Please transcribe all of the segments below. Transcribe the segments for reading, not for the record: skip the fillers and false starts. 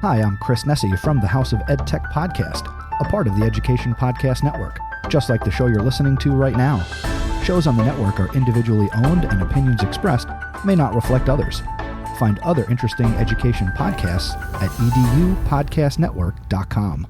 Hi, I'm Chris Nessie from the House of EdTech Podcast, a part of the Education Podcast Network, just like the show you're listening to right now. Shows on the network are individually owned and opinions expressed may not reflect others. Find other interesting education podcasts at edupodcastnetwork.com.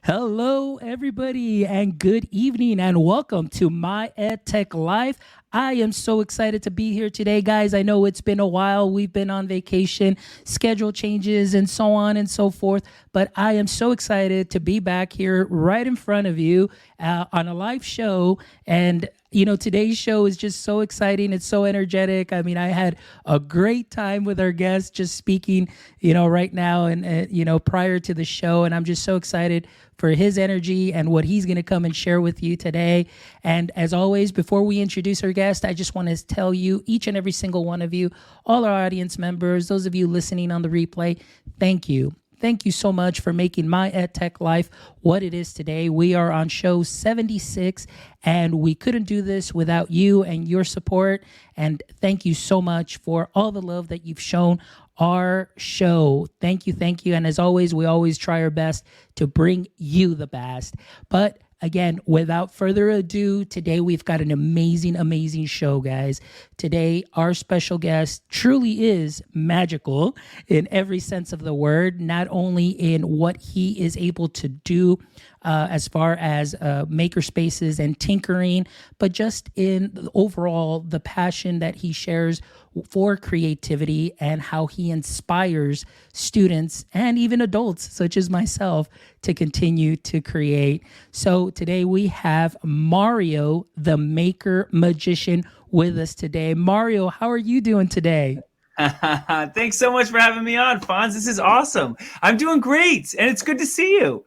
Hello, everybody, and good evening, and welcome to My EdTech Life. I am so excited to be here today, guys. I know it's been a while. We've been on vacation, schedule changes, and so on and so forth. But I am so excited to be back here right in front of you on a live show. And you know, today's show is just so exciting. It's so energetic. I mean, I had a great time with our guests just speaking, right now and, prior to the show. And I'm just so excited for his energy and what he's going to come and share with you today. And as always, before we introduce our guest, I just want to tell you, each and every single one of you, all our audience members, those of you listening on the replay, thank you. Thank you so much for making My EdTech Life what it is today. We are on show 76, and we couldn't do this without you and your support. And thank you so much for all the love that you've shown our show. Thank you, thank you. And as always, we always try our best to bring you the best. But again, without further ado, today we've got an amazing, amazing show, guys. Today, our special guest truly is magical in every sense of the word, not only in what he is able to do as far as maker spaces and tinkering, but just in overall the passion that he shares for creativity and how he inspires students and even adults such as myself to continue to create. So today we have Mario, the Maker Magician, with us today. Mario, how are you doing today? Thanks so much for having me on, Fonz. This is awesome. I'm doing great, and it's good to see you.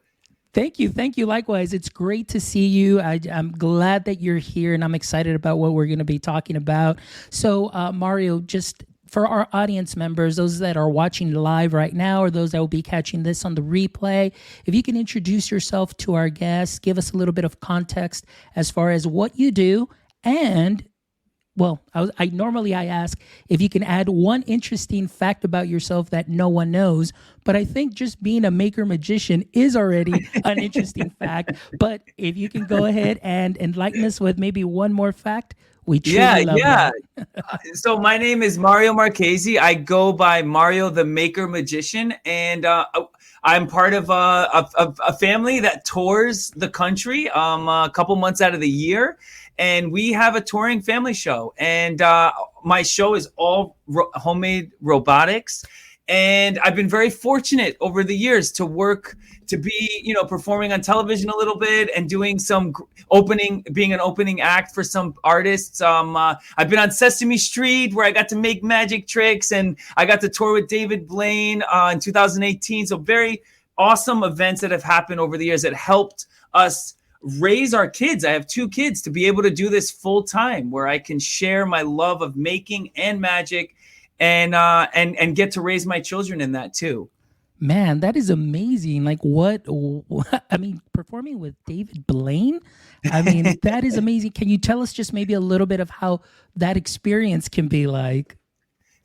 Thank you. Thank you. Likewise, it's great to see you. I'm glad that you're here, and I'm excited about what we're going to be talking about. So, Mario, just for our audience members, those that are watching live right now or those that will be catching this on the replay, if you can introduce yourself to our guests, give us a little bit of context as far as what you do, and I normally ask if you can add one interesting fact about yourself that no one knows, but I think just being a maker magician is already an interesting fact. But if you can go ahead and enlighten us with maybe one more fact, we truly love that. So my name is Mario Marchese. I go by Mario the Maker Magician, and I'm part of a family that tours the country a couple months out of the year. And we have a touring family show, and my show is all homemade robotics. And I've been very fortunate over the years to be, performing on television a little bit and doing some being an opening act for some artists. I've been on Sesame Street where I got to make magic tricks, and I got to tour with David Blaine in 2018. So very awesome events that have happened over the years that helped us raise our kids. I have 2 kids to be able to do this full time, where I can share my love of making and magic, and get to raise my children in that too. Man, that is amazing. Like performing with David Blaine, that is amazing. Can you tell us just maybe a little bit of how that experience can be like?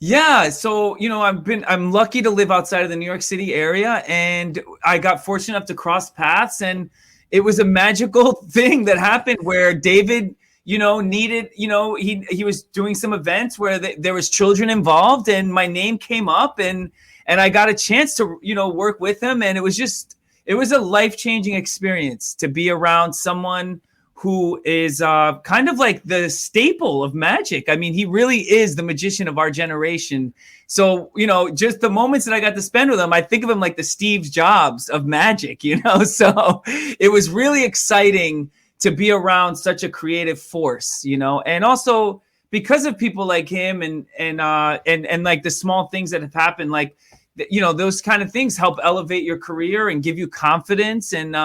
Yeah. So, I'm lucky to live outside of the New York City area, and I got fortunate enough to cross paths, and it was a magical thing that happened where David, needed, he was doing some events where there was children involved, and my name came up, and I got a chance to, work with him. And it was a life-changing experience to be around someone who is kind of like the staple of magic. I mean, he really is the magician of our generation. So, just the moments that I got to spend with him, I think of him like the Steve Jobs of magic, So it was really exciting to be around such a creative force, and also because of people like him and like the small things that have happened, like, those kind of things help elevate your career and give you confidence and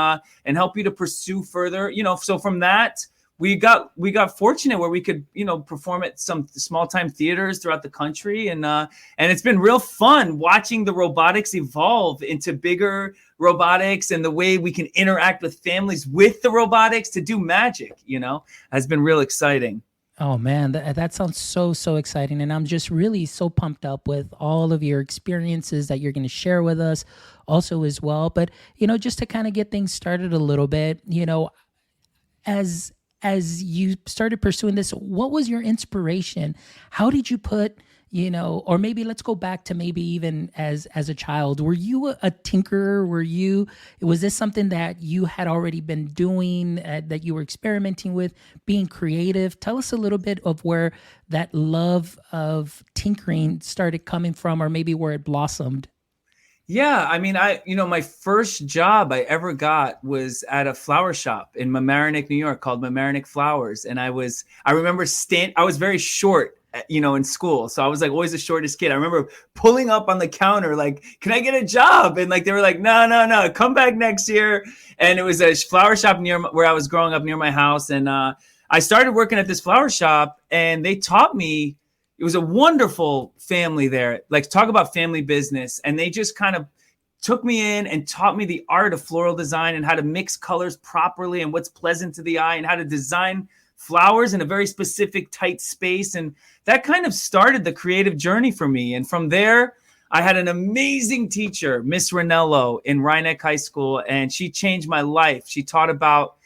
help you to pursue further, So from that, we got fortunate where we could, perform at some small time theaters throughout the country. And it's been real fun watching the robotics evolve into bigger robotics, and the way we can interact with families with the robotics to do magic, has been real exciting. Oh man, that sounds so exciting. And I'm just really so pumped up with all of your experiences that you're going to share with us also as well. But, just to kind of get things started a little bit, as you started pursuing this, what was your inspiration? How did you put, or maybe let's go back to maybe even as a child, were you a tinkerer? Was this something that you had already been doing, that you were experimenting with, being creative? Tell us a little bit of where that love of tinkering started coming from, or maybe where it blossomed. Yeah, I mean, my first job I ever got was at a flower shop in Mamaroneck, New York, called Mamaroneck Flowers. And I remember I was very short, in school. So I was like always the shortest kid. I remember pulling up on the counter, like, can I get a job? And like, they were like, no, come back next year. And it was a flower shop near where I was growing up, near my house. And I started working at this flower shop, and they taught me. It was a wonderful family there. Like, talk about family business. And they just kind of took me in and taught me the art of floral design, and how to mix colors properly, and what's pleasant to the eye, and how to design flowers in a very specific, tight space. And that kind of started the creative journey for me. And from there, I had an amazing teacher, Miss Ranello, in Rhinebeck High School, and she changed my life. She taught about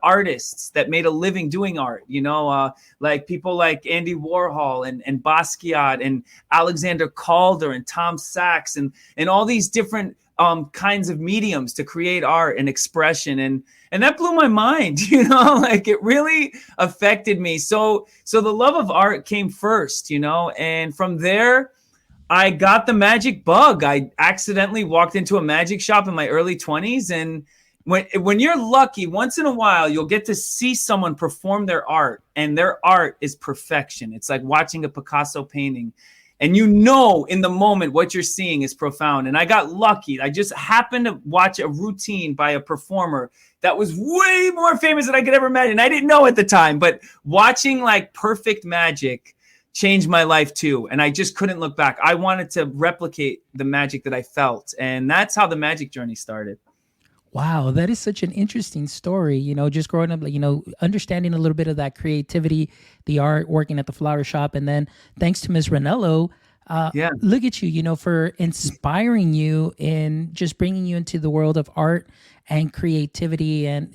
artists that made a living doing art, like people like Andy Warhol and Basquiat and Alexander Calder and Tom Sachs and all these different kinds of mediums to create art and expression. And that blew my mind, like it really affected me. So the love of art came first, and from there, I got the magic bug. I accidentally walked into a magic shop in my early 20s, and when you're lucky, once in a while, you'll get to see someone perform their art, and their art is perfection. It's like watching a Picasso painting, and in the moment what you're seeing is profound. And I got lucky. I just happened to watch a routine by a performer that was way more famous than I could ever imagine. I didn't know at the time, but watching like perfect magic changed my life too. And I just couldn't look back. I wanted to replicate the magic that I felt. And that's how the magic journey started. Wow, that is such an interesting story, just growing up, understanding a little bit of that creativity, the art, working at the flower shop. And then thanks to Ms. Ranello, look at you, for inspiring you in just bringing you into the world of art and creativity. And,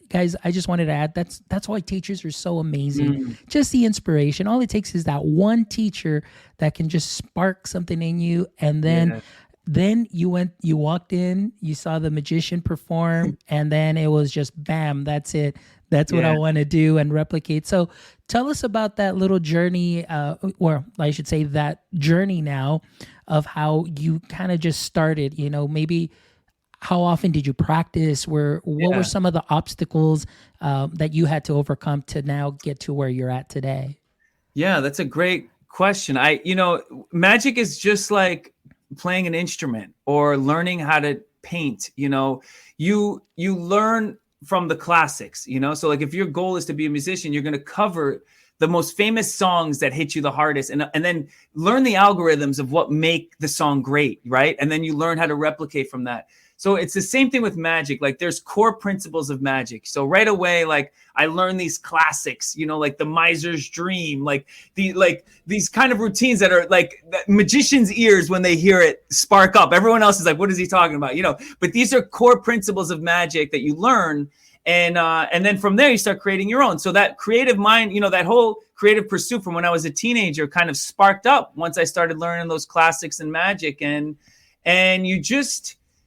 guys, I just wanted to add, that's why teachers are so amazing. Just the inspiration. All it takes is that one teacher that can just spark something in you. And then you walked in, you saw the magician perform, and then it was just bam, that's it. That's what I want to do and replicate. So tell us about that little journey, or I should say that journey now of how you kind of just started, maybe how often did you practice? What were some of the obstacles that you had to overcome to now get to where you're at today? Yeah, that's a great question. Magic is just like playing an instrument or learning how to paint. You learn from the classics, so like if your goal is to be a musician, you're going to cover the most famous songs that hit you the hardest, and then learn the algorithms of what make the song great, right? And then you learn how to replicate from that. So it's the same thing with magic. Like there's core principles of magic. So right away, like I learned these classics, like the Miser's Dream, like these kind of routines that are like magician's ears when they hear it spark up. Everyone else is like, what is he talking about? But these are core principles of magic that you learn. And then from there you start creating your own. So that creative mind, that whole creative pursuit from when I was a teenager kind of sparked up once I started learning those classics and magic. And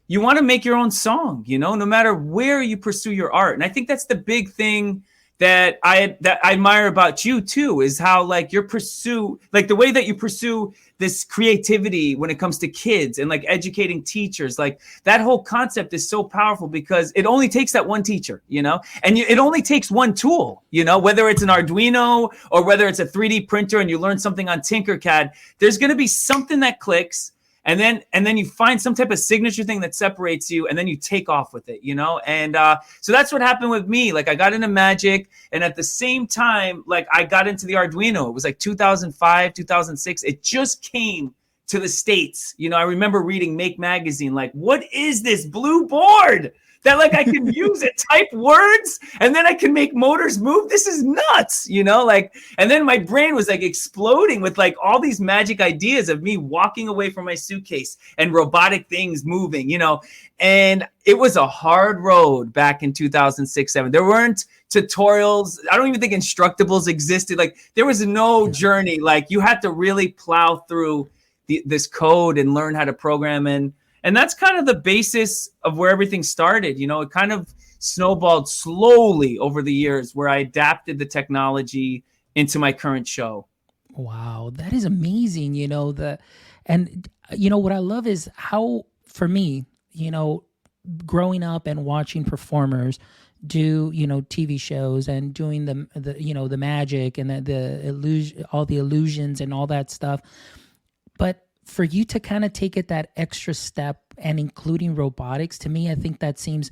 you want to make your own song, no matter where you pursue your art. And I think that's the big thing that I admire about you too, is how like your pursuit, like the way that you pursue this creativity when it comes to kids and like educating teachers, like that whole concept is so powerful because it only takes that one teacher, and it only takes one tool, whether it's an Arduino or whether it's a 3D printer and you learn something on Tinkercad, there's going to be something that clicks. And then you find some type of signature thing that separates you, and then you take off with it, And so that's what happened with me. Like, I got into magic, and at the same time, like, I got into the Arduino. It was like 2005, 2006. It just came to the States. I remember reading Make Magazine, like, what is this blue board that, like, I can use it, type words, and then I can make motors move? This is nuts, like, and then my brain was like exploding with like all these magic ideas of me walking away from my suitcase and robotic things moving, and it was a hard road back in 2006, 2007. There weren't tutorials. I don't even think Instructables existed. Like, there was no journey. Like, you had to really plow through this code and learn how to program. And that's kind of the basis of where everything started. It kind of snowballed slowly over the years, where I adapted the technology into my current show. Wow, that is amazing. And what I love is how, for me, growing up and watching performers do, TV shows and doing the magic and the illusion, all the illusions and all that stuff. But for you to kind of take it that extra step and including robotics, to me, I think that seems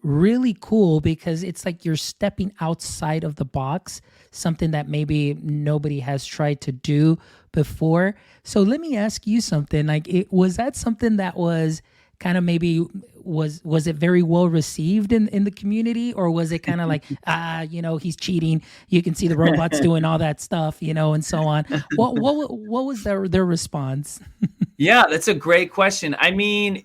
really cool, because it's like you're stepping outside of the box, something that maybe nobody has tried to do before. So let me ask you something. Like, was that something that was kind of maybe was it very well received in the community, or was it kind of like, he's cheating, you can see the robots doing all that stuff, and so on? What was their response? Yeah, that's a great question. I mean,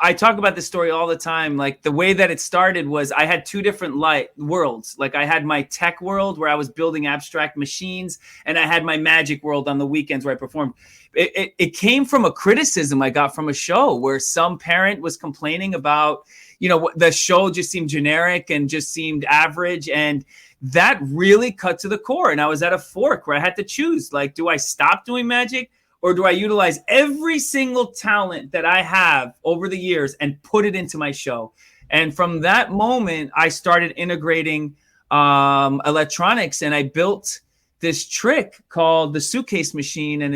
I talk about this story all the time. Like, the way that it started was I had two different worlds. Like, I had my tech world where I was building abstract machines, and I had my magic world on the weekends where I performed. It came from a criticism I got from a show where some parent was complaining about, the show just seemed generic and just seemed average. And that really cut to the core. And I was at a fork where I had to choose, like, do I stop doing magic, or do I utilize every single talent that I have over the years and put it into my show? And from that moment, I started integrating electronics, and I built this trick called the suitcase machine. And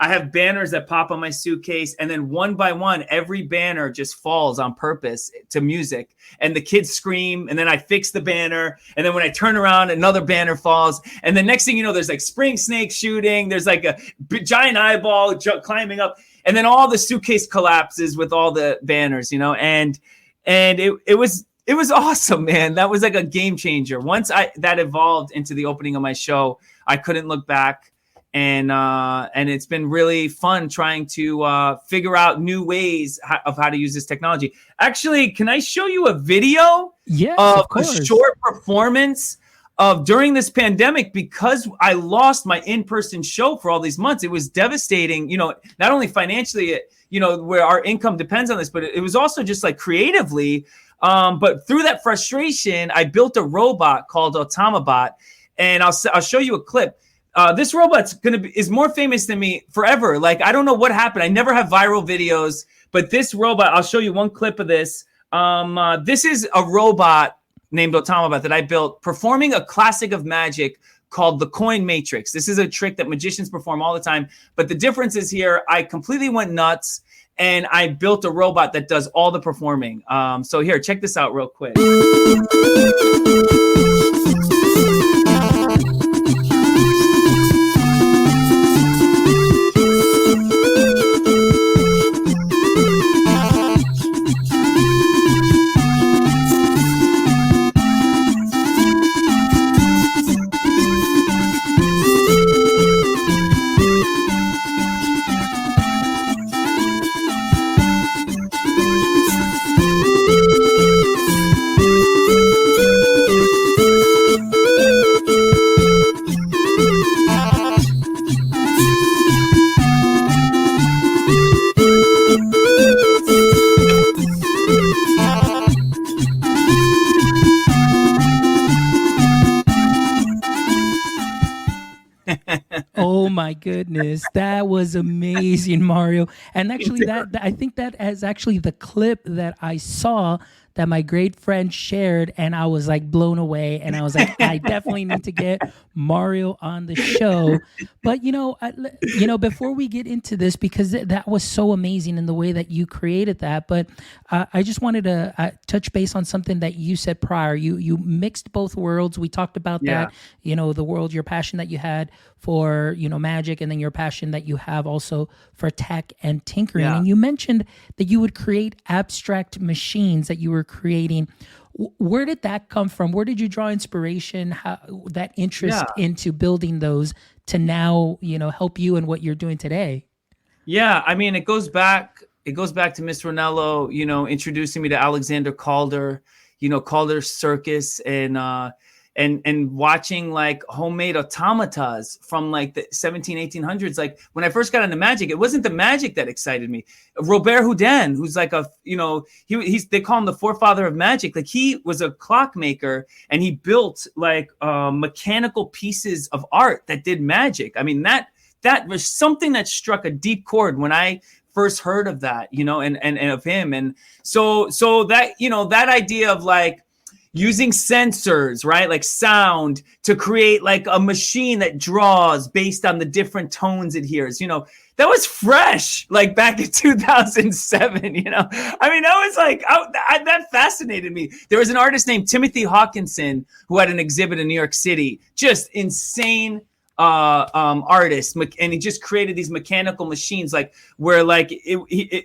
I have banners that pop on my suitcase, and then one by one, every banner just falls on purpose to music. And the kids scream, and then I fix the banner. And then when I turn around, another banner falls. And the next thing you know, there's like spring snake shooting. There's like a giant eyeball climbing up. And then all the suitcase collapses with all the banners, and it was awesome, man. That was like a game changer. Once that evolved into the opening of my show, I couldn't look back. And it's been really fun trying to figure out new ways of how to use this technology. Actually, can I show you a video of a short performance of during this pandemic? Because I lost my in-person show for all these months. It was devastating, not only financially, where our income depends on this, but it was also just like creatively. But through that frustration, I built a robot called Automabot, and I'll show you a clip. This robot's is more famous than me forever. Like, I don't know what happened. I never have viral videos, but this robot, I'll show you one clip of this. This is a robot named Automabot that I built performing a classic of magic called the coin matrix. This is a trick that magicians perform all the time. But the difference is here, I completely went nuts, and I built a robot that does all the performing. So here, check this out real quick. Oh my goodness, that was amazing, Mario. And actually, I think that is actually the clip that I saw that my great friend shared, and I was like blown away. And I was like, I definitely need to get Mario on the show. But before we get into this, because that was so amazing in the way that you created that. But I just wanted to touch base on something that you said prior. You mixed both worlds. We talked about that. The world, your passion that you had for magic, and then your passion that you have also for tech and tinkering. And you mentioned that you would create abstract machines that you were creating. Where did that come from? Where did you draw inspiration? How that interest into building those to now help you in what you're doing today? Yeah, I mean, it goes back to Miss Ronello, introducing me to Alexander Calder, Calder's Circus, and watching like homemade automatas from like the 1800s. Like when I first got into magic, it wasn't the magic that excited me. Robert Houdin, who's like they call him the forefather of magic. Like he was a clockmaker, and he built like mechanical pieces of art that did magic. I mean, that was something that struck a deep chord when I first heard of that, and of him. And so that, that idea of like using sensors, right? Like sound to create like a machine that draws based on the different tones it hears, that was fresh, like back in 2007, I mean, that was like, that fascinated me. There was an artist named Timothy Hawkinson who had an exhibit in New York City, just insane artist, and he just created these mechanical machines, like where like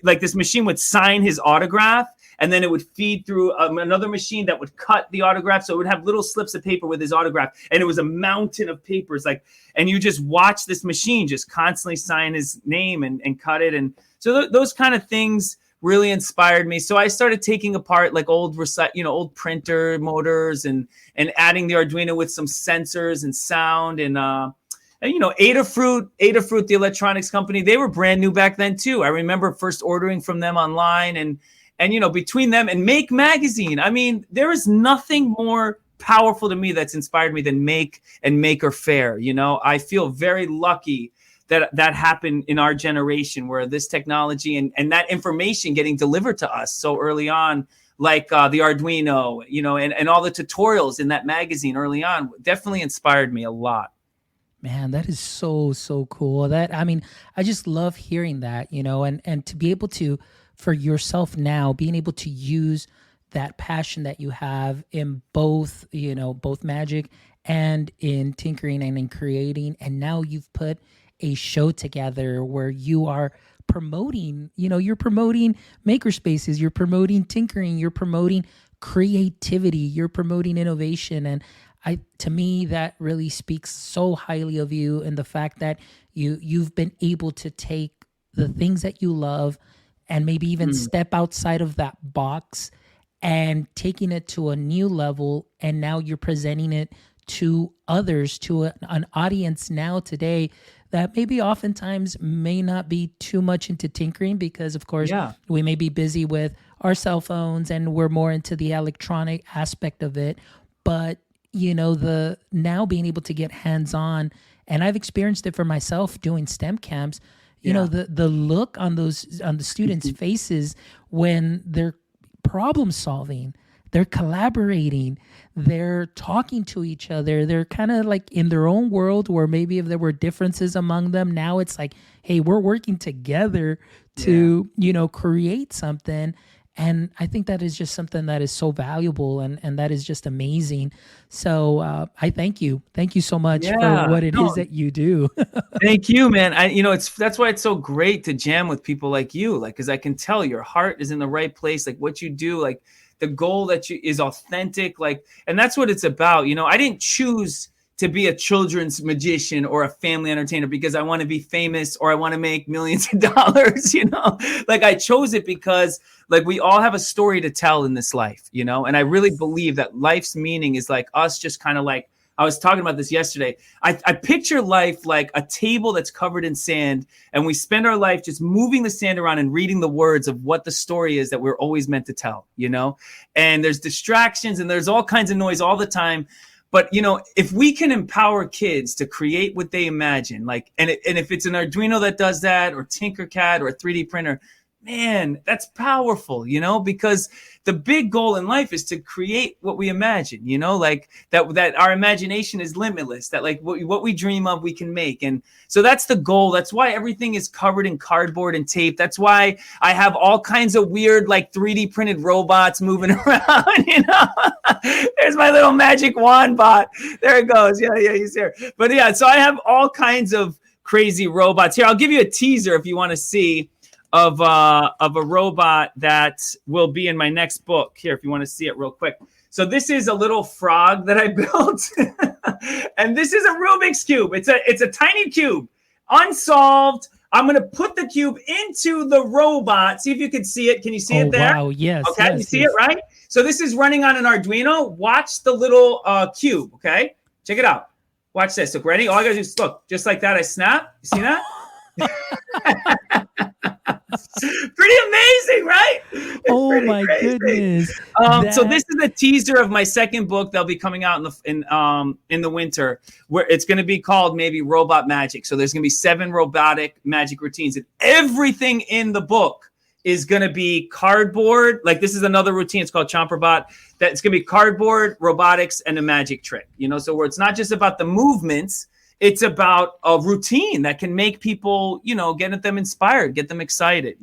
like this machine would sign his autograph, and then it would feed through another machine that would cut the autograph. So it would have little slips of paper with his autograph, and it was a mountain of papers, and you just watch this machine just constantly sign his name and cut it. And so those kind of things really inspired me. So I started taking apart like old printer motors and adding the Arduino with some sensors and sound and Adafruit, the electronics company, they were brand new back then too. I remember first ordering from them online, and between them and Make Magazine, I mean, there is nothing more powerful to me that's inspired me than Make and Maker Faire. I feel very lucky that happened in our generation, where this technology and that information getting delivered to us so early on, like the Arduino, and all the tutorials in that magazine early on, definitely inspired me a lot. Man, that is so, so cool. I just love hearing that, and to be able to, for yourself now, being able to use that passion that you have in both magic and in tinkering and in creating. And now you've put a show together where you are promoting, you're promoting maker spaces, you're promoting tinkering, you're promoting creativity, you're promoting innovation. And to me, that really speaks so highly of you, and the fact that you've been able to take the things that you love and maybe even step outside of that box and taking it to a new level. And now you're presenting it to others, to an audience now today that maybe oftentimes may not be too much into tinkering, because of course we may be busy with our cell phones and we're more into the electronic aspect of it. But the now being able to get hands-on, and I've experienced it for myself doing STEM camps, the look on the students' faces when they're problem solving, they're collaborating, they're talking to each other, they're kind of like in their own world, where maybe if there were differences among them, now it's like, hey, we're working together to create something. And I think that is just something that is so valuable, and that is just amazing. So I thank you. Thank you so much for what it is that you do. Thank you, man. That's why it's so great to jam with people like you, because I can tell your heart is in the right place. Like what you do, like the goal is authentic, and that's what it's about. I didn't choose to be a children's magician or a family entertainer because I want to be famous or I want to make millions of dollars, I chose it because we all have a story to tell in this life, and I really believe that life's meaning is like us just kind of like, I was talking about this yesterday. I picture life like a table that's covered in sand, and we spend our life just moving the sand around and reading the words of what the story is that we're always meant to tell, and there's distractions and there's all kinds of noise all the time. But, if we can empower kids to create what they imagine, like, and if it's an Arduino that does that, or Tinkercad, or a 3D printer, man, that's powerful, because the big goal in life is to create what we imagine, like that our imagination is limitless, that like what we dream of, we can make. And so that's the goal. That's why everything is covered in cardboard and tape. That's why I have all kinds of weird, like 3D printed robots moving around, There's my little magic wand bot. There it goes. Yeah, he's here. But yeah, so I have all kinds of crazy robots here. I'll give you a teaser if you want to see of a robot that will be in my next book here, if you want to see it real quick. So this is a little frog that I built, and this is a Rubik's Cube. It's a tiny cube, unsolved. I'm going to put the cube into the robot. See if you can see it. Can you see it there? Wow, yes. Okay, yes, you see it, right? So this is running on an Arduino. Watch the little cube, okay? Check it out. Watch this. Look, ready? All I got to do is look, just like that, I snap. You see that? Pretty amazing, right? Oh my goodness! So this is a teaser of my second book that'll be coming out in the winter, where it's going to be called maybe Robot Magic. So there's going to be 7 robotic magic routines, and everything in the book is going to be cardboard. Like this is another routine. It's called Chomperbot. That's going to be cardboard, robotics, and a magic trick. So where it's not just about the movements. It's about a routine that can make people, get them inspired, get them excited,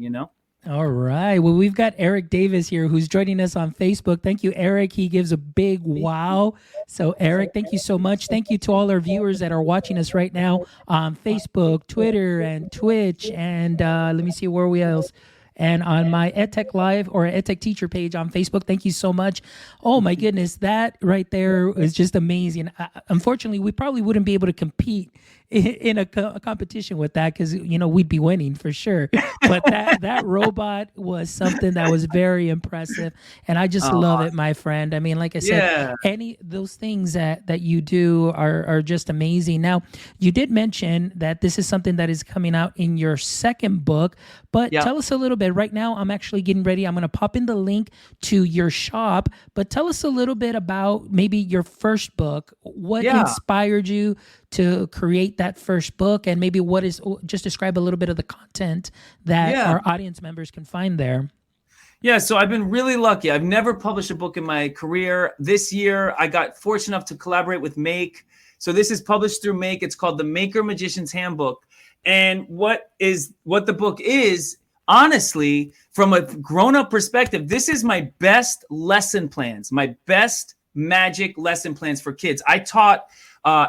All right. Well, we've got Eric Davis here who's joining us on Facebook. Thank you, Eric. He gives a big wow. So, Eric, thank you so much. Thank you to all our viewers that are watching us right now on Facebook, Twitter, and Twitch. And let me see where we else. And on my EdTech Live or EdTech Teacher page on Facebook. Thank you so much. Oh, my goodness. That right there is just amazing. Unfortunately, we probably wouldn't be able to compete in a competition with that because, we'd be winning for sure. But that robot was something that was very impressive. And I just love it, my friend. I mean, like I said, any those things that you do are just amazing. Now, you did mention that this is something that is coming out in your second book, but tell us a little bit. Right now, I'm actually getting ready. I'm going to pop in the link to your shop, but tell us a little bit about maybe your first book. What inspired you to create that first book, and maybe just describe a little bit of the content that our audience members can find there. Yeah, so I've been really lucky. I've never published a book in my career. This year, I got fortunate enough to collaborate with Make. So this is published through Make. It's called the Maker Magician's Handbook. And what the book is, honestly, from a grown-up perspective, this is my best lesson plans, my best magic lesson plans for kids. I taught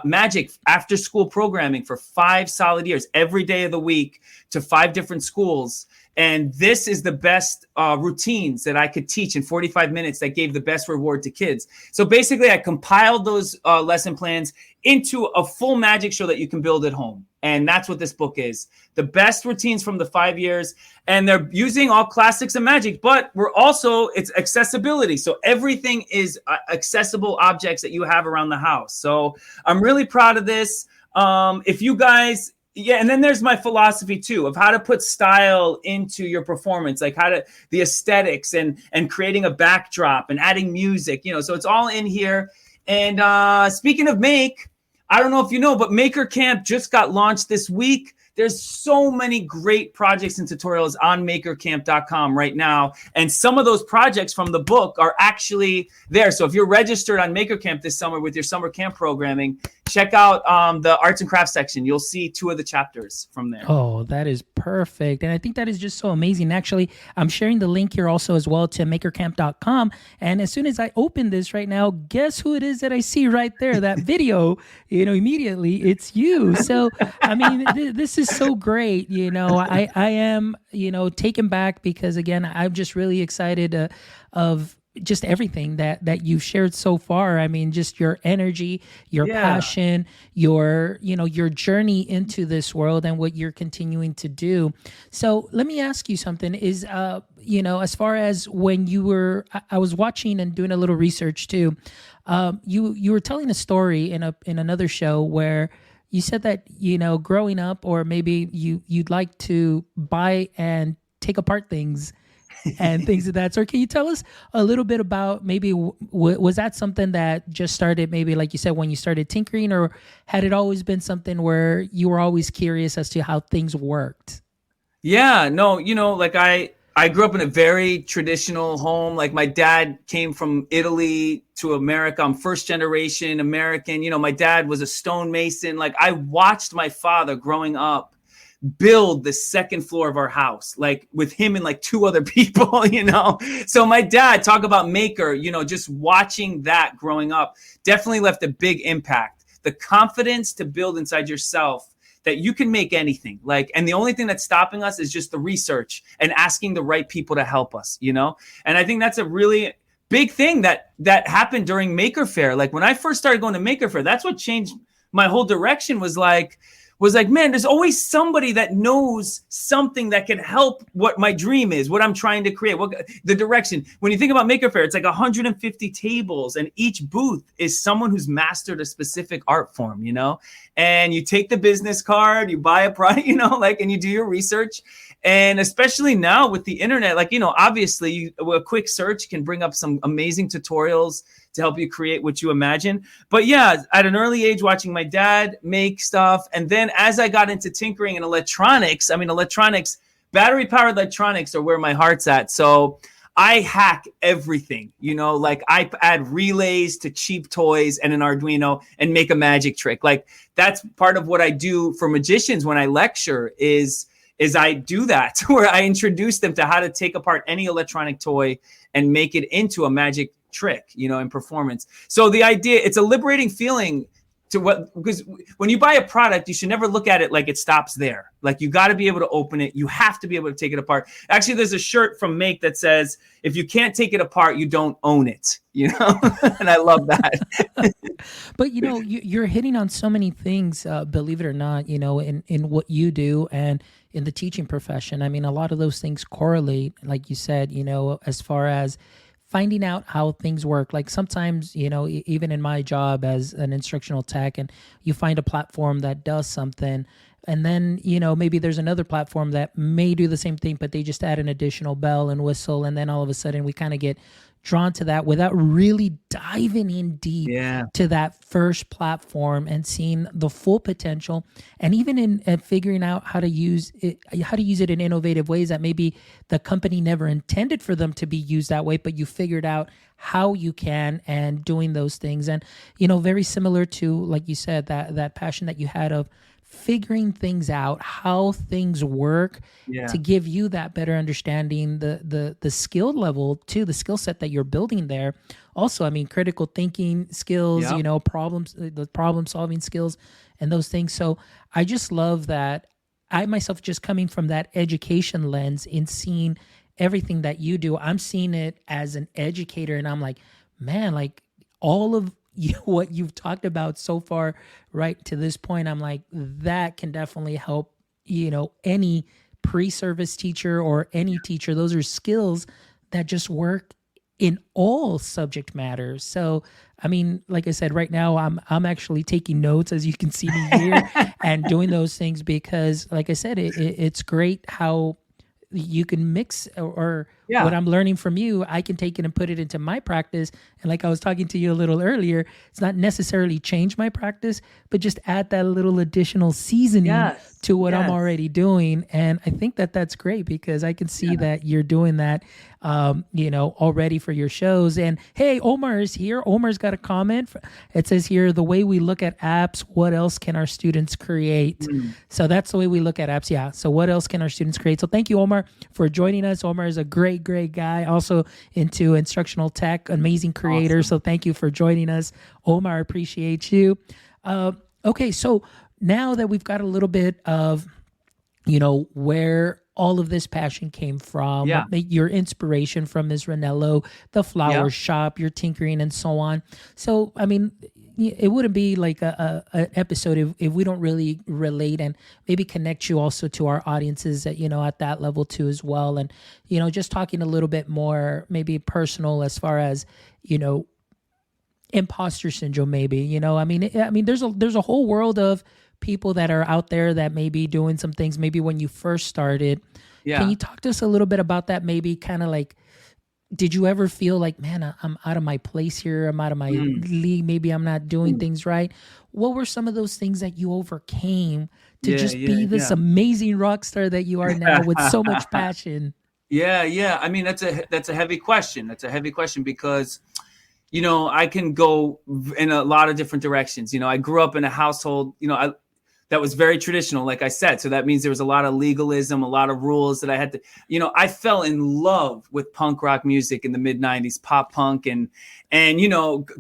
magic after school programming for 5 solid years, every day of the week to 5 different schools. And this is the best routines that I could teach in 45 minutes that gave the best reward to kids. So basically, I compiled those lesson plans into a full magic show that you can build at home. And that's what this book is. The best routines from the 5 years. And they're using all classics of magic, but it's accessibility. So everything is accessible objects that you have around the house. So I'm really proud of this. If you guys... Yeah, and then there's my philosophy too of how to put style into your performance, like the aesthetics and creating a backdrop and adding music, so it's all in here. And speaking of Make, I don't know if you know, but Maker Camp just got launched this week. There's so many great projects and tutorials on makercamp.com right now. And some of those projects from the book are actually there. So if you're registered on Maker Camp this summer with your summer camp programming, check out the arts and crafts section. You'll see 2 of the chapters from there. Oh, that is perfect. And I think that is just so amazing. Actually, I'm sharing the link here also as well to makercamp.com. And as soon as I open this right now, guess who it is that I see right there? That video, immediately it's you. So, I mean, this is so great. I am, taken back because, again, I'm just really excited of just everything that you've shared so far. I mean, just your energy, your passion, your journey into this world and what you're continuing to do. So let me ask you something is, as far as when you were, I was watching and doing a little research too. You were telling a story in another show where you said that, growing up, or maybe you'd like to buy and take apart things and things of that sort. Can you tell us a little bit about maybe was that something that just started maybe like you said when you started tinkering, or had it always been something where you were always curious as to how things worked? Yeah, no, like I grew up in a very traditional home. Like my dad came from Italy to America. I'm first generation American. My dad was a stonemason. Like I watched my father growing up build the second floor of our house, like with him and like two other people, So my dad, talk about maker, just watching that growing up definitely left a big impact. The confidence to build inside yourself that you can make anything, and the only thing that's stopping us is just the research and asking the right people to help us, And I think that's a really big thing that happened during Maker Faire. Like when I first started going to Maker Faire, that's what changed my whole direction. Was like, man, there's always somebody that knows something that can help what my dream is, what I'm trying to create, what the direction. When you think about Maker Faire, it's like 150 tables, and each booth is someone who's mastered a specific art form, And you take the business card, you buy a product, and you do your research. And especially now with the internet, obviously a quick search can bring up some amazing tutorials to help you create what you imagine. But yeah, at an early age, watching my dad make stuff. And then as I got into tinkering and electronics, battery powered electronics are where my heart's at. So I hack everything, I add relays to cheap toys and an Arduino and make a magic trick. Like that's part of what I do for magicians when I lecture is I do that where I introduce them to how to take apart any electronic toy and make it into a magic trick, in performance. So the idea, it's a liberating feeling because when you buy a product, you should never look at it like it stops there. Like you got to be able to open it. You have to be able to take it apart. Actually, there's a shirt from Make that says, if you can't take it apart, you don't own it, and I love that. But, you're hitting on so many things, believe it or not, in what you do and in the teaching profession. A lot of those things correlate, like you said, as far as finding out how things work. Like sometimes, even in my job as an instructional tech, and you find a platform that does something, and then, maybe there's another platform that may do the same thing, but they just add an additional bell and whistle. And then all of a sudden we kind of get drawn to that without really diving in deep to that first platform and seeing the full potential, and even in figuring out how to use it in innovative ways that maybe the company never intended for them to be used that way, but you figured out how you can, and doing those things. And very similar to, like you said, that passion that you had of figuring things out, how things work, to give you that better understanding, the skill level too, the skill set that you're building there. Also, critical thinking skills, the problem solving skills and those things. So I just love that I myself, just coming from that education lens in seeing everything that you do, I'm seeing it as an educator, and I'm like, man, like all of what you've talked about so far right to this point, I'm like, that can definitely help, any pre-service teacher or any teacher. Those are skills that just work in all subject matters. So, like I said, right now I'm actually taking notes, as you can see me here, and doing those things because, like I said, it's great how you can mix or what I'm learning from you, I can take it and put it into my practice. And like I was talking to you a little earlier, it's not necessarily change my practice, but just add that little additional seasoning to what I'm already doing. And I think that that's great because I can see that you're doing that, already for your shows. And hey, Omar is here. Omar's got a comment. It says here, the way we look at apps, what else can our students create? So that's the way we look at apps. Yeah. So what else can our students create? So thank you, Omar, for joining us. Omar is a great guy, also into instructional tech, amazing creator. Awesome. So thank you for joining us, Omar. I appreciate you. Okay, so now that we've got a little bit of, where all of this passion came from, your inspiration from Ms. Ranello, the flower shop, your tinkering, and so on. So, it wouldn't be like an episode if we don't really relate and maybe connect you also to our audiences at, at that level too as well. And, just talking a little bit more maybe personal as far as, imposter syndrome, maybe, there's a whole world of people that are out there that may be doing some things. Maybe when you first started, Can Yeah. you talk to us a little bit about that? Maybe kind of like, did you ever feel like, man, I'm out of my place here. I'm out of my Mm, league. Maybe I'm not doing mm. things right. What were some of those things that you overcame to Yeah, just yeah, be this yeah. amazing rock star that you are now with so much passion? Yeah, yeah. I mean, that's a heavy question. That's a heavy question because I can go in a lot of different directions. I grew up in a household, that was very traditional, like I said. So that means there was a lot of legalism, a lot of rules that I had to, I fell in love with punk rock music in the mid 90s, pop punk. And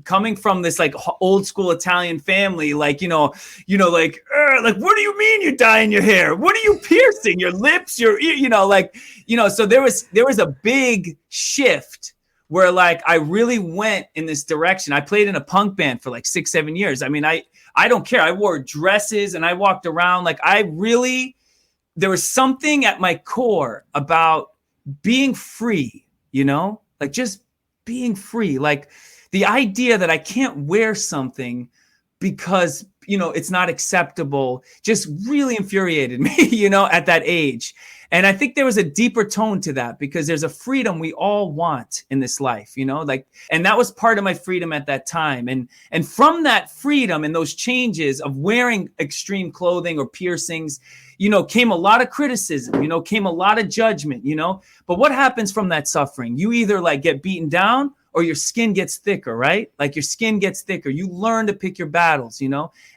coming from this like old school Italian family, like, like, what do you mean you're dyeing your hair? What are you piercing? Your lips, so there was a big shift where like I really went in this direction. I played in a punk band for like 6-7 years. I mean, I don't care. I wore dresses and I walked around like there was something at my core about being free, like just being free. Like the idea that I can't wear something because, it's not acceptable just really infuriated me, at that age. And I think there was a deeper tone to that because there's a freedom we all want in this life, like, and that was part of my freedom at that time. And from that freedom and those changes of wearing extreme clothing or piercings, came a lot of criticism, came a lot of judgment, but what happens from that suffering? You either like get beaten down or your skin gets thicker, right? Like your skin gets thicker. You learn to pick your battles,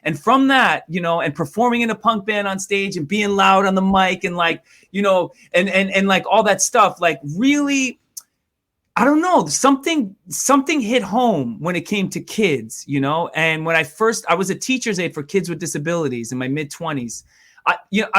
and from that, and performing in a punk band on stage and being loud on the mic and like, and like all that stuff, like really, I don't know, something hit home when it came to kids, and when I was a teacher's aide for kids with disabilities in my mid 20s.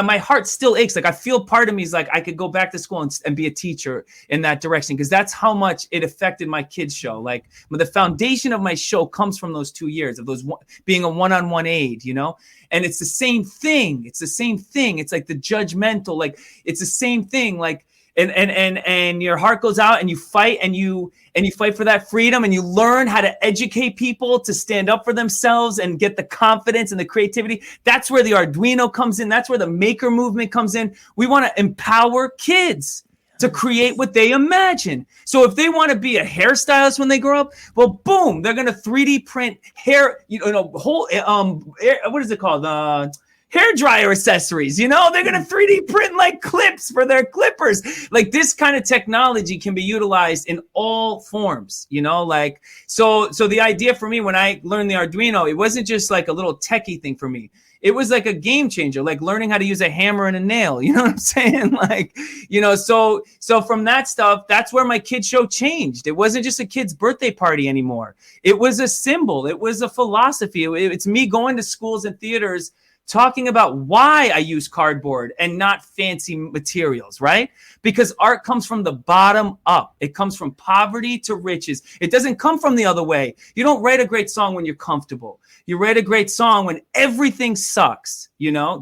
My heart still aches. Like I feel part of me is like I could go back to school and be a teacher in that direction because that's how much it affected my kids' show. Like the foundation of my show comes from those 2 years of those being a one-on-one aide, and it's the same thing. It's the same thing. It's like the judgmental, like it's the same thing. Like and your heart goes out and you fight and you fight for that freedom and you learn how to educate people to stand up for themselves and get the confidence and the creativity. That's where the Arduino comes in. That's where the maker movement comes in. We want to empower kids to create what they imagine. So if they want to be a hairstylist when they grow up, well, boom, they're going to 3D print hair, what is it called? Hair dryer accessories, they're going to 3D print like clips for their clippers. Like this kind of technology can be utilized in all forms, like, so the idea for me when I learned the Arduino, it wasn't just like a little techie thing for me. It was like a game changer, like learning how to use a hammer and a nail. You know what I'm saying? Like, so from that stuff, that's where my kid show changed. It wasn't just a kid's birthday party anymore. It was a symbol. It was a philosophy. It's me going to schools and theaters talking about why I use cardboard and not fancy materials, right? Because art comes from the bottom up. It comes from poverty to riches. It doesn't come from the other way. You don't write a great song when you're comfortable. You write a great song when everything sucks,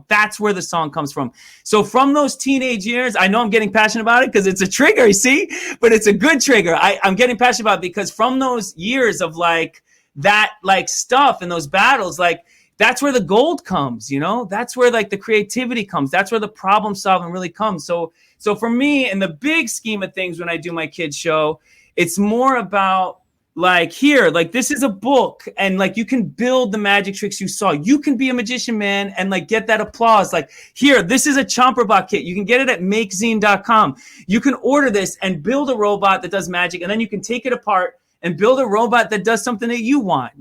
That's where the song comes from. So from those teenage years, I know I'm getting passionate about it because it's a trigger, you see? But it's a good trigger. I'm getting passionate about it because from those years of like that like stuff and those battles, like that's where the gold comes, That's where like the creativity comes. That's where the problem solving really comes. So for me, in the big scheme of things, when I do my kids show, it's more about like here, like this is a book and like you can build the magic tricks you saw. You can be a magician, man, and like get that applause. Like here, this is a chomper bot kit. You can get it at makezine.com. You can order this and build a robot that does magic, and then you can take it apart and build a robot that does something that you want,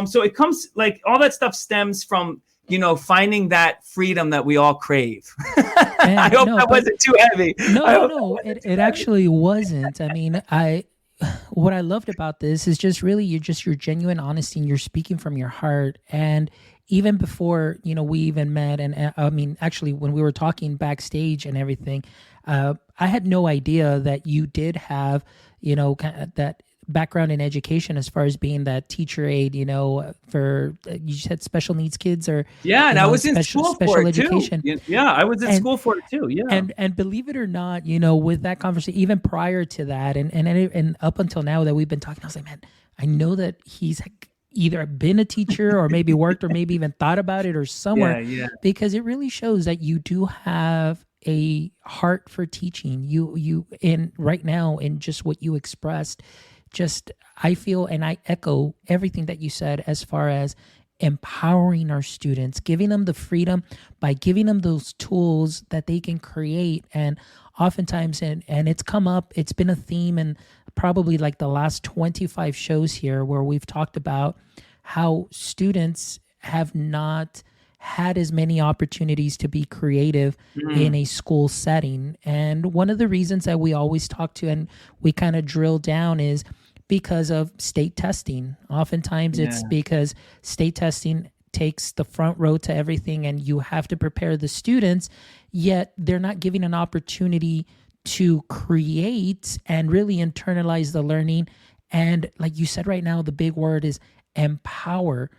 So it comes like all that stuff stems from, finding that freedom that we all crave. I hope that wasn't too heavy. No, it actually wasn't. I mean, what I loved about this is just really your genuine honesty and you're speaking from your heart. And even before, we even met, and I mean, actually when we were talking backstage and everything, I had no idea that you did have, kind of that background in education as far as being that teacher aide, for you said special needs kids or and I was in school special for it education. Too. Yeah, I was in school for it too. Yeah, and believe it or not, with that conversation, even prior to that, and up until now that we've been talking, I was like, man, I know that he's either been a teacher or maybe worked or maybe even thought about it or somewhere, because it really shows that you do have a heart for teaching. You in right now in just what you expressed, just I feel and I echo everything that you said as far as empowering our students, giving them the freedom by giving them those tools that they can create. And oftentimes, and it's come up, it's been a theme in probably like the last 25 shows here where we've talked about how students have not had as many opportunities to be creative in a school setting. And one of the reasons that we always talk to and we kind of drill down is because of state testing. Oftentimes it's because state testing takes the front row to everything and you have to prepare the students, yet they're not given an opportunity to create and really internalize the learning. And like you said right now, the big word is empowering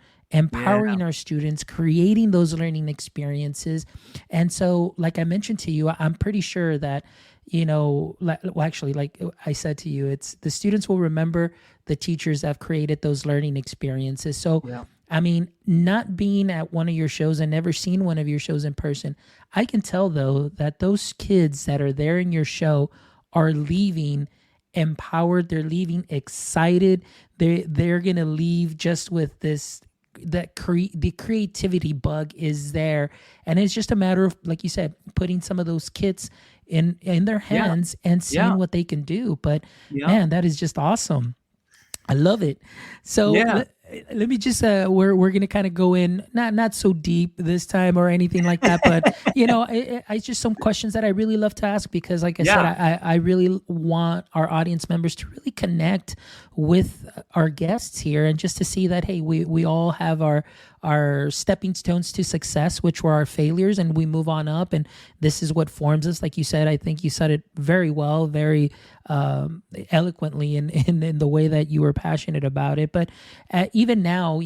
our students, creating those learning experiences. And so, like I mentioned to you, I'm pretty sure that, actually, like I said to you, it's the students will remember the teachers that have created those learning experiences. So, I mean, not being at one of your shows and never seen one of your shows in person, I can tell though that those kids that are there in your show are leaving empowered. They're leaving excited. They're going to leave just with this, the creativity bug is there. And it's just a matter of, like you said, putting some of those kits in their hands and seeing what they can do. But man, that is just awesome. I love it. So let me just we're going to kind of go in not so deep this time or anything like that, but I just some questions that I really love to ask because like I said, I really want our audience members to really connect with our guests here and just to see that, hey, we all have our stepping stones to success, which were our failures, and we move on up, and this is what forms us. Like you said, I think you said it very well, very eloquently in the way that you were passionate about it. But even now,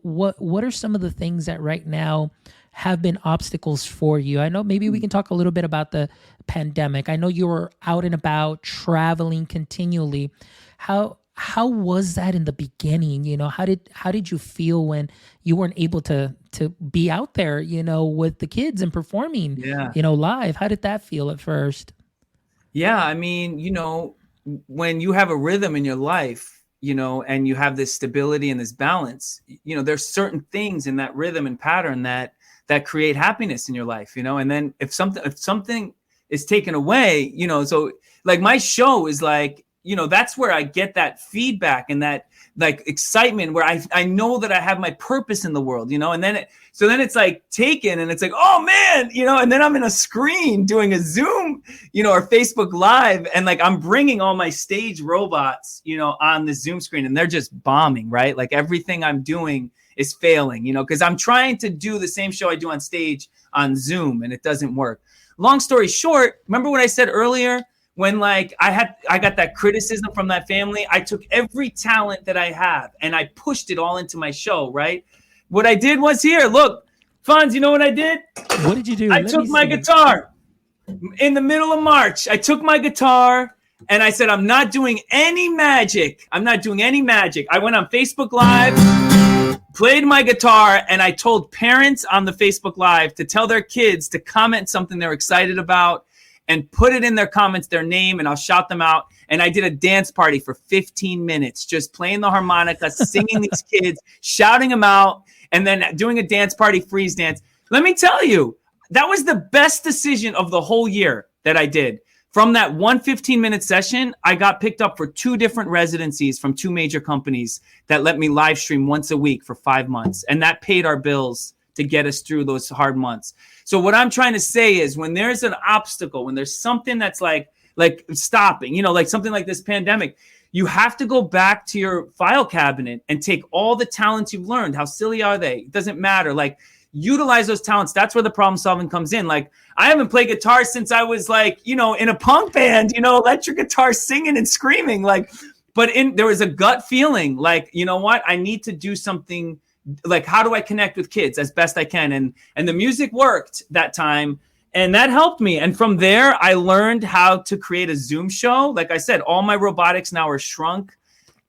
what are some of the things that right now have been obstacles for you? I know maybe we can talk a little bit about the pandemic. I know you were out and about traveling continually. How was that in the beginning? How did you feel when you weren't able to be out there, with the kids and performing, live? How did that feel at first? Yeah, I mean, when you have a rhythm in your life, and you have this stability and this balance, there's certain things in that rhythm and pattern that create happiness in your life, and then if something is taken away, so like my show is like, that's where I get that feedback and that like excitement where I know that I have my purpose in the world, and then it's like taken and it's like, oh man, and then I'm in a screen doing a Zoom, or Facebook Live. And like, I'm bringing all my stage robots, on the Zoom screen and they're just bombing, right? Like everything I'm doing is failing, because I'm trying to do the same show I do on stage on Zoom and it doesn't work. Long story short, remember what I said earlier? When like I got that criticism from that family, I took every talent that I have and I pushed it all into my show, right? What I did was here, look, Fonz, you know what I did? What did you do? I took my guitar in the middle of March. I took my guitar and I said, I'm not doing any magic. I went on Facebook Live, played my guitar, and I told parents on the Facebook Live to tell their kids to comment something they're excited about and put it in their comments, their name, and I'll shout them out. And I did a dance party for 15 minutes, just playing the harmonica, singing these kids, shouting them out, and then doing a dance party, freeze dance. Let me tell you, that was the best decision of the whole year that I did. From that one 15-minute session, I got picked up for 2 different residencies from 2 major companies that let me live stream once a week for 5 months. And that paid our bills to get us through those hard months. So what I'm trying to say is when there's an obstacle, when there's something that's like stopping, like something like this pandemic, you have to go back to your file cabinet and take all the talents you've learned. How silly are they? It doesn't matter. Like utilize those talents. That's where the problem solving comes in. Like I haven't played guitar since I was like, in a punk band, electric guitar singing and screaming but there was a gut feeling like, you know what? I need to do something. Like, how do I connect with kids as best I can? And the music worked that time and that helped me. And from there, I learned how to create a Zoom show. Like I said, all my robotics now are shrunk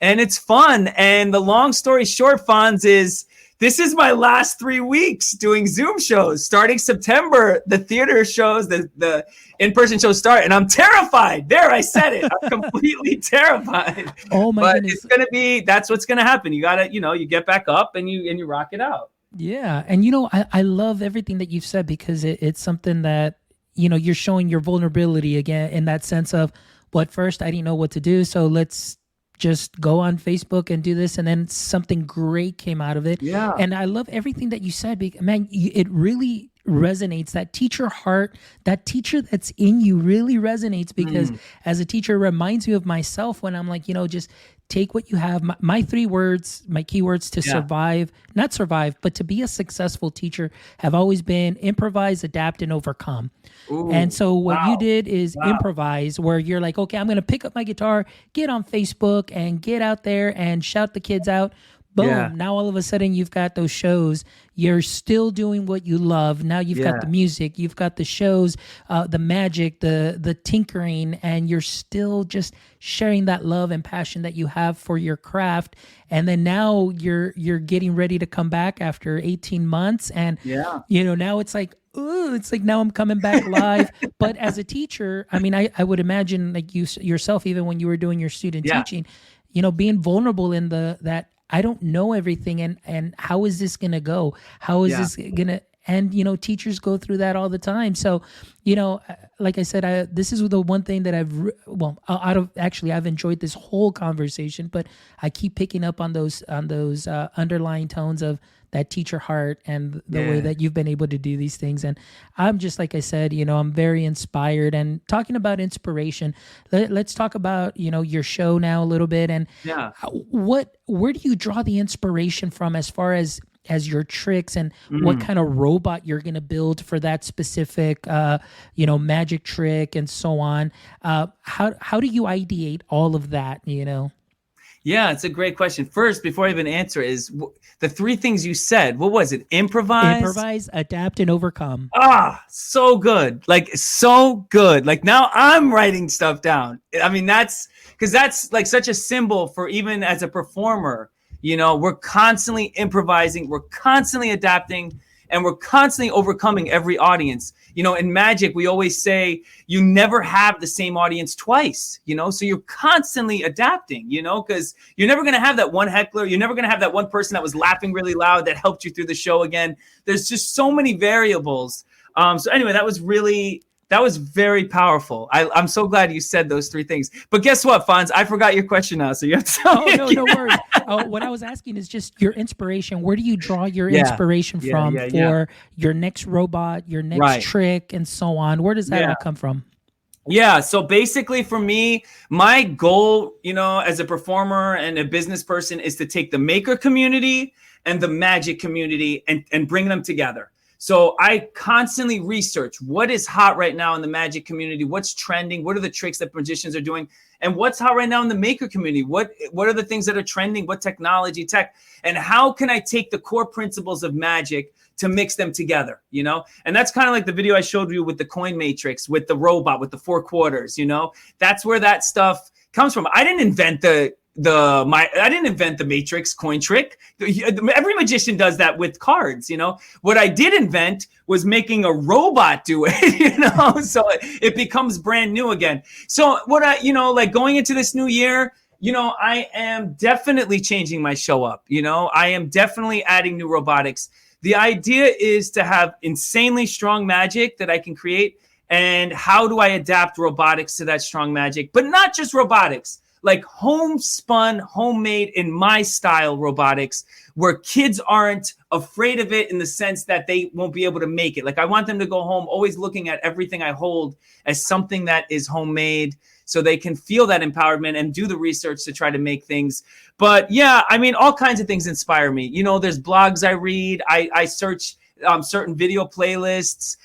and it's fun. And the long story short, Fonz, is this is my last 3 weeks doing Zoom shows. Starting September, the theater shows, the in-person shows start, and I'm terrified. There, I said it. I'm completely terrified. Oh my goodness. It's gonna be, that's what's gonna happen. You gotta, you get back up and you rock it out. Yeah. And I love everything that you've said, because it's something that, you're showing your vulnerability again, in that sense of, well, at first I didn't know what to do, so let's just go on Facebook and do this, and then something great came out of it. Yeah. And I love everything that you said, man. It really resonates. That teacher heart, that teacher that's in you really resonates, because as a teacher, it reminds me of myself when I'm like, just take what you have. My 3 words, my keywords to survive, not survive, but to be a successful teacher have always been improvise, adapt, and overcome. Ooh, and so what wow. you did is improvise, where you're like, okay, I'm going to pick up my guitar, get on Facebook, and get out there and shout the kids out. Boom. Yeah. Now all of a sudden you've got those shows. You're still doing what you love. Now you've got the music, you've got the shows, the magic, the tinkering, and you're still just sharing that love and passion that you have for your craft. And then now you're getting ready to come back after 18 months. And now it's like, ooh, it's like now I'm coming back live. But as a teacher, I mean, I would imagine, like you yourself, even when you were doing your student teaching, being vulnerable in that I don't know everything, and how is this going to go? How is this going to, and, teachers go through that all the time. So, like I said, this is the one thing that I've enjoyed this whole conversation, but I keep picking up on those underlying tones of that teacher heart and the way that you've been able to do these things. And I'm just, like I said, I'm very inspired. And talking about inspiration, let's talk about, your show now a little bit. And where do you draw the inspiration from as far as your tricks, and what kind of robot you're going to build for that specific, magic trick and so on? How do you ideate all of that, Yeah, it's a great question. First, before I even answer, is the 3 things you said. What was it? Improvise, adapt, and overcome. So good. Like, so good. Like, now I'm writing stuff down. I mean, that's like such a symbol for, even as a performer, we're constantly improvising, we're constantly adapting, and we're constantly overcoming every audience. In magic, we always say you never have the same audience twice, so you're constantly adapting, because you're never going to have that one heckler. You're never going to have that one person that was laughing really loud that helped you through the show again. There's just so many variables. So anyway, that was very powerful. I'm so glad you said those 3 things. But guess what, Fonz? I forgot your question now, so you have to tell me. No worries. What I was asking is just your inspiration. Where do you draw your inspiration from for your next robot, your next trick, and so on? Where does that all come from? Yeah, so basically for me, my goal, as a performer and a business person, is to take the maker community and the magic community and bring them together. So I constantly research what is hot right now in the magic community, what's trending, what are the tricks that magicians are doing, and what's hot right now in the maker community. What are the things that are trending, what technology, tech, and how can I take the core principles of magic to mix them together, And that's kind of like the video I showed you with the coin matrix, with the robot, with the 4 quarters, That's where that stuff comes from. I didn't invent I didn't invent the matrix coin trick. Every magician does that with cards, What I did invent was making a robot do it, So it becomes brand new again. So what like going into this new year, I am definitely changing my show up. I am definitely adding new robotics. The idea is to have insanely strong magic that I can create. And how do I adapt robotics to that strong magic? But not just robotics, like homespun, homemade, in my style robotics, where kids aren't afraid of it in the sense that they won't be able to make it. Like, I want them to go home always looking at everything I hold as something that is homemade, so they can feel that empowerment and do the research to try to make things. But yeah, I mean, all kinds of things inspire me. There's blogs I read. I search certain video playlists,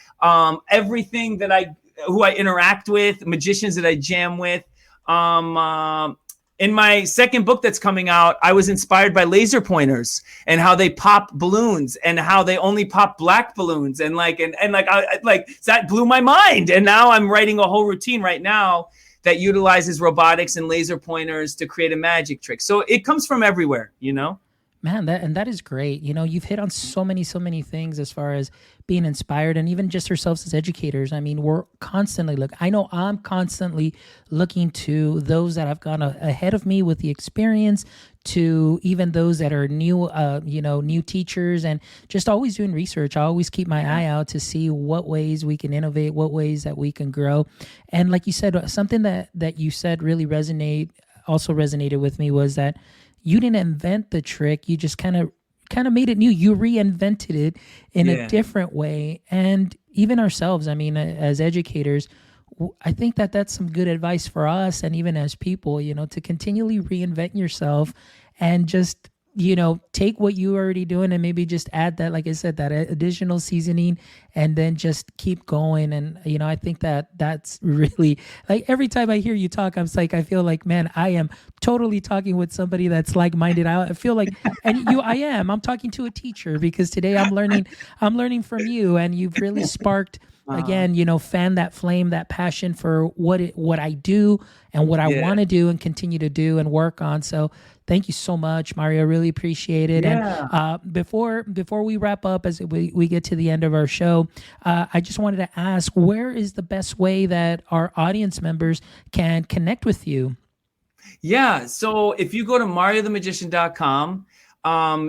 everything that who I interact with, magicians that I jam with. In my second book that's coming out, I was inspired by laser pointers and how they pop balloons and how they only pop black balloons. And that blew my mind. And now I'm writing a whole routine right now that utilizes robotics and laser pointers to create a magic trick. So it comes from everywhere, Man, that is great. You've hit on so many things as far as being inspired, and even just ourselves as educators. I mean, we're constantly I know I'm constantly looking to those that have gone ahead of me with the experience, to even those that are new, new teachers, and just always doing research. I always keep my eye out to see what ways we can innovate, what ways that we can grow. And like you said, something that you said really resonated with me was that you didn't invent the trick. You just kind of made it new. You reinvented it in a different way. And even ourselves, I mean, as educators, I think that that's some good advice for us. And even as people, to continually reinvent yourself and just, take what you are already doing and maybe just add that, like I said, that additional seasoning, and then just keep going. And, I think that that's really, like, every time I hear you talk, I feel like, man, I am totally talking with somebody that's like-minded. I feel like, and I'm talking to a teacher, because today I'm learning from you, and you've really sparked, again, fan that flame, that passion for what I do and what I want to do and continue to do and work on. So thank you so much, Mario. Really appreciate it. Yeah. And before we wrap up, as we get to the end of our show, I just wanted to ask, where is the best way that our audience members can connect with you? Yeah. So if you go to mariothemagician.com,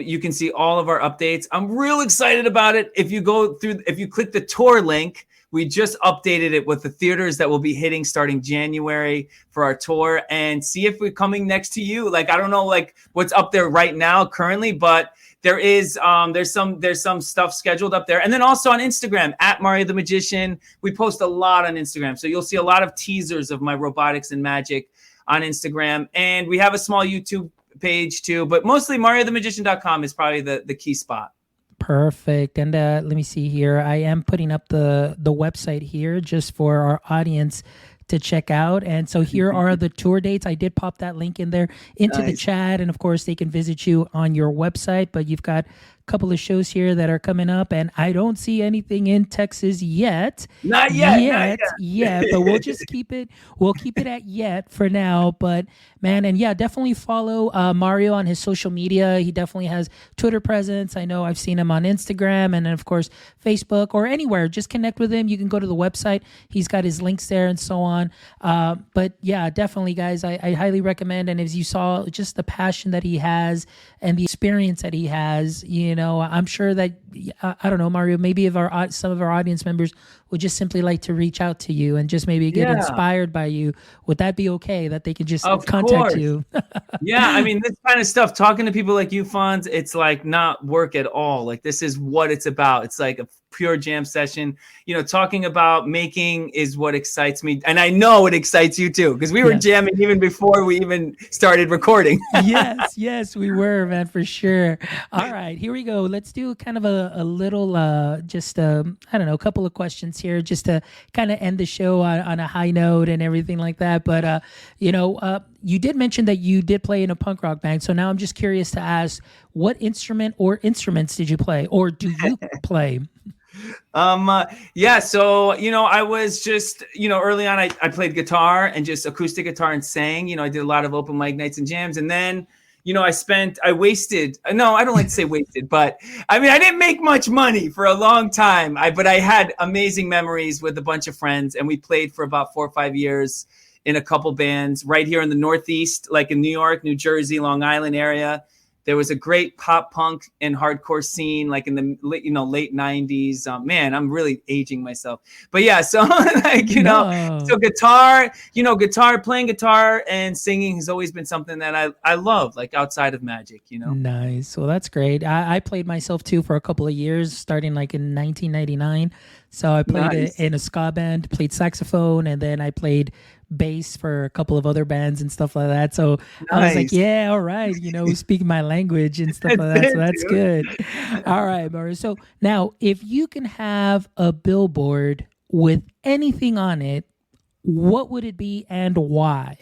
you can see all of our updates. I'm real excited about it. If you click the tour link, we just updated it with the theaters that will be hitting starting January for our tour, and see if we're coming next to you. Like, I don't know, like, what's up there right now currently, but there's some stuff scheduled up there. And then also on Instagram at Mario the Magician. We post a lot on Instagram. So you'll see a lot of teasers of my robotics and magic on Instagram. And we have a small YouTube page too, but mostly mariothemagician.com is probably the key spot. Perfect. And let me see here. I am putting up the website here just for our audience to check out. And so here are the tour dates. I did pop that link in there into the chat. And of course, they can visit you on your website, but you've got a couple of shows here that are coming up, and I don't see anything in Texas yet. Not yet. But we'll just keep it at yet for now. But man, and yeah, definitely follow Mario on his social media. He definitely has Twitter presence. I know I've seen him on Instagram, and then of course Facebook or anywhere. Just connect with him. You can go to the website. He's got his links there and so on. But yeah, definitely, guys, I highly recommend. And as you saw, just the passion that he has and the experience that he has, I'm sure that, I don't know, Mario, maybe if some of our audience members would just simply like to reach out to you and just maybe get inspired by you, would that be okay, that they could just contact you? Yeah, I mean, this kind of stuff, talking to people like you, Fonz, it's like not work at all. Like, this is what it's about. It's like a pure jam session. Talking about making is what excites me. And I know it excites you too, because we were jamming even before we even started recording. Yes, we were, man, for sure. All right, here we go. Let's do kind of a little, I don't know, a couple of questions here just to kind of end the show on a high note and everything like that. But, you did mention that you did play in a punk rock band. So now I'm just curious to ask, what instrument or instruments did you play, or do you play? So, I was just, early on, I played guitar and just acoustic guitar and sang. I did a lot of open mic nights and jams. And then, I wasted, no, I don't like to say wasted, but I mean, I didn't make much money for a long time. But I had amazing memories with a bunch of friends, and we played for about 4 or 5 years in a couple bands right here in the Northeast, like in New York, New Jersey, Long Island area. There was a great pop punk and hardcore scene, like in the late 90s. Man, I'm really aging myself. But yeah, so so guitar, playing guitar and singing has always been something that I love, like outside of magic, Nice. Well, that's great. I played myself too for a couple of years, starting like in 1999. So I played in a ska band, played saxophone, and then I played bass for a couple of other bands and stuff like that. So I was like, yeah, all right, speaking my language and stuff like that. So that's good. All right, Mario. So now, if you can have a billboard with anything on it, what would it be and why?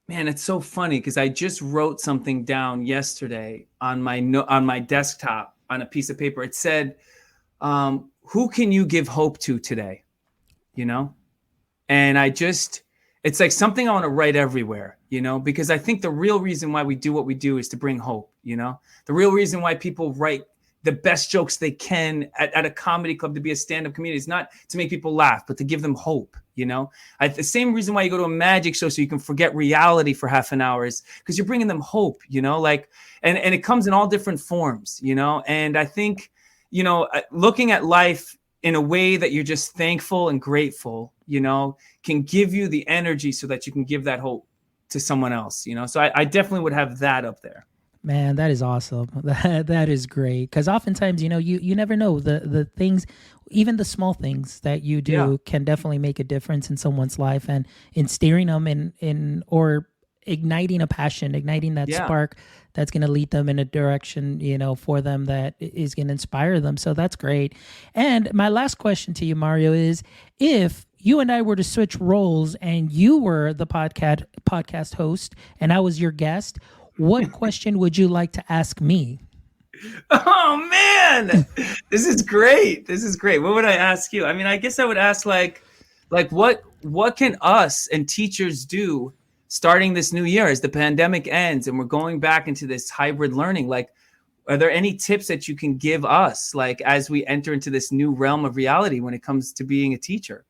Man, it's so funny because I just wrote something down yesterday on my desktop on a piece of paper. It said, who can you give hope to today? And I just, it's like something I want to write everywhere, because I think the real reason why we do what we do is to bring hope. The real reason why people write the best jokes they can at a comedy club, to be a stand-up comedian, is not to make people laugh, but to give them hope. The same reason why you go to a magic show, so you can forget reality for half an hour, is because you're bringing them hope, and it comes in all different forms, and I think, looking at life in a way that you're just thankful and grateful, can give you the energy so that you can give that hope to someone else, so I definitely would have that up there. Man, that is awesome. That is great. Because oftentimes, you never know the things, even the small things that you do can definitely make a difference in someone's life, and in steering them in or igniting a passion, igniting that spark that's going to lead them in a direction, for them that is going to inspire them. So that's great. And my last question to you, Mario, is if you and I were to switch roles and you were the podcast host and I was your guest, what question would you like to ask me? Oh man, this is great. What would I ask you? I mean, I guess I would ask like what can us and teachers do starting this new year as the pandemic ends and we're going back into this hybrid learning? Like, are there any tips that you can give us, like, as we enter into this new realm of reality when it comes to being a teacher?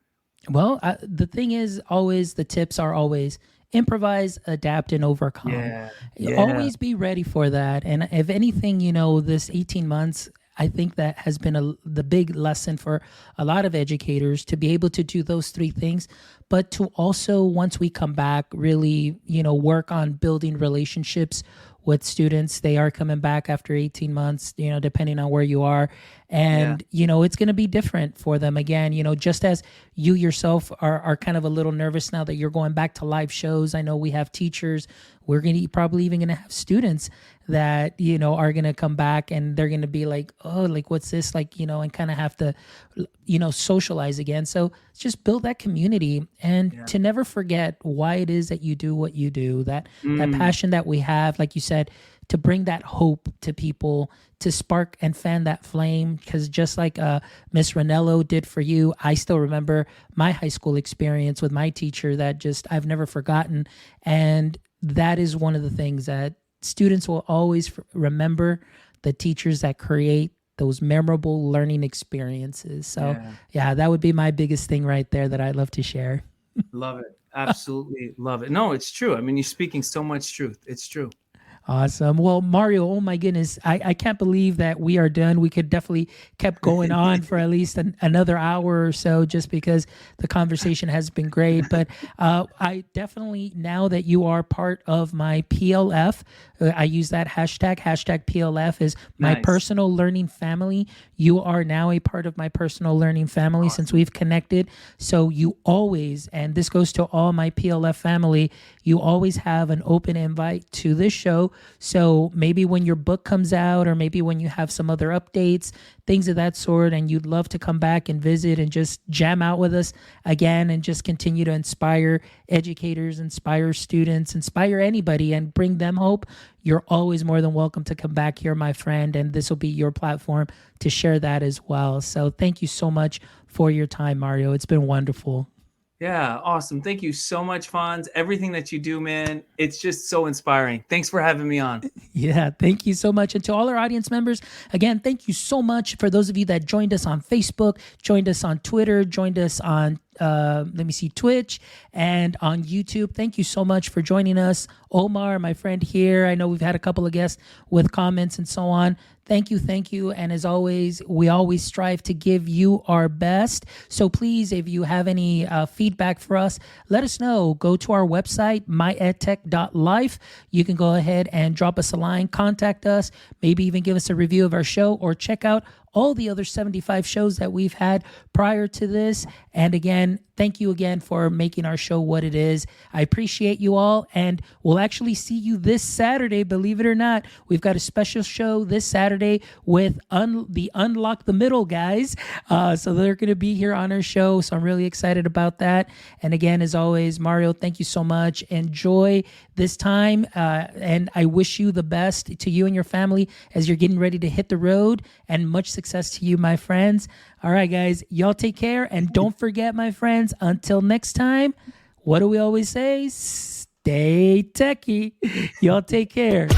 Well, the thing is, always the tips are always improvise, adapt, and overcome. Always be ready for that. And if anything, this 18 months, I think that has been the big lesson for a lot of educators, to be able to do those three things, but to also, once we come back, really, work on building relationships with students. They are coming back after 18 months, depending on where you are. And, it's going to be different for them again, just as you yourself are kind of a little nervous now that you're going back to live shows. I know we have teachers. We're going to probably even going to have students that, are going to come back and they're going to be like, oh, like, what's this? Like, and kind of have to, socialize again. So just build that community and to never forget why it is that you do what you do, that passion that we have, like you said, to bring that hope to people, to spark and fan that flame. Because just like Miss Ranello did for you, I still remember my high school experience with my teacher that just I've never forgotten. And that is one of the things that students will always remember, the teachers that create those memorable learning experiences. So that would be my biggest thing right there that I'd love to share. Love it. Absolutely love it. No, it's true. I mean, you're speaking so much truth. It's true. Awesome. Well, Mario, oh my goodness, I can't believe that we are done. We could definitely kept going on for at least another hour or so, just because the conversation has been great. But I definitely, now that you are part of my PLF, I use that hashtag PLF is my personal learning family. You are now a part of my personal learning family since we've connected. So you always, and this goes to all my PLF family, you always have an open invite to this show. So maybe when your book comes out, or maybe when you have some other updates, things of that sort, and you'd love to come back and visit and just jam out with us again and just continue to inspire educators, inspire students, inspire anybody and bring them hope, you're always more than welcome to come back here, my friend, and this will be your platform to share that as well. So thank you so much for your time, Mario. It's been wonderful. Yeah, awesome. Thank you so much, Fonz. Everything that you do, man, it's just so inspiring. Thanks for having me on. Yeah, thank you so much. And to all our audience members, again, thank you so much for those of you that joined us on Facebook, joined us on Twitter, joined us on Twitch and on YouTube. Thank you so much for joining us. Omar, my friend here, I know we've had a couple of guests with comments and so on. Thank you. And as always, we always strive to give you our best. So please, if you have any feedback for us, let us know. Go to our website, myedtech.life. You can go ahead and drop us a line, contact us, maybe even give us a review of our show, or check out all the other 75 shows that we've had prior to this. And again, thank you again for making our show what it is. I appreciate you all, and we'll actually see you this Saturday, believe it or not. We've got a special show this Saturday with the Unlock the Middle guys. So they're going to be here on our show, so I'm really excited about that. And again, as always, Mario, thank you so much. Enjoy this time, and I wish you the best to you and your family as you're getting ready to hit the road, and much success to you, my friends. All right, guys, y'all take care, and don't forget, my friends, until next time, what do we always say? Stay techie. Y'all take care.